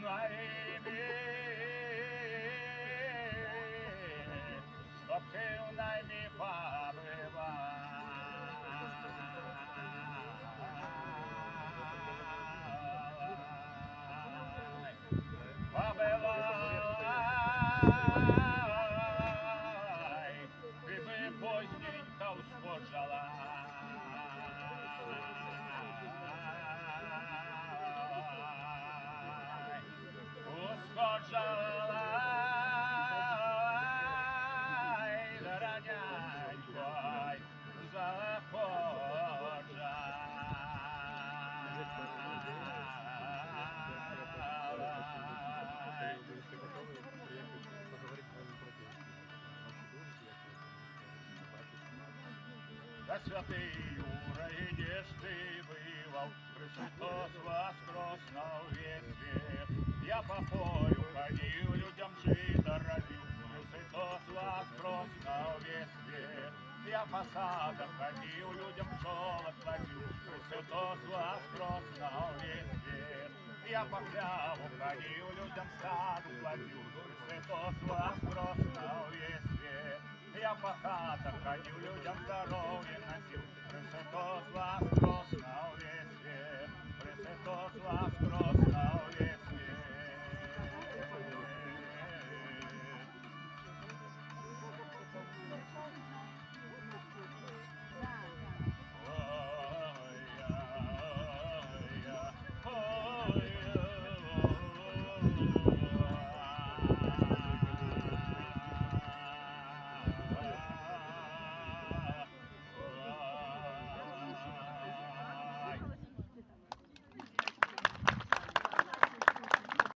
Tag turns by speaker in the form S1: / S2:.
S1: наймі, щоб ти у наймі побивай, ти би поздненько ускочила. Ускочалай, дорогенькой, Да святий Юрий, де ж ти бывал, Христос воскрес на весь свет. Я по полю ходил, людям жито родил, Христос воскрес на весь свет. Я по садам ходил, людям пчел отплатил, Христос воскрес на весь свет. Я по хляву ходил, людям стаду платил, Христос воскрес на весь свет. Я по хатам ходил, людям здоровье носил, Христос воскрес на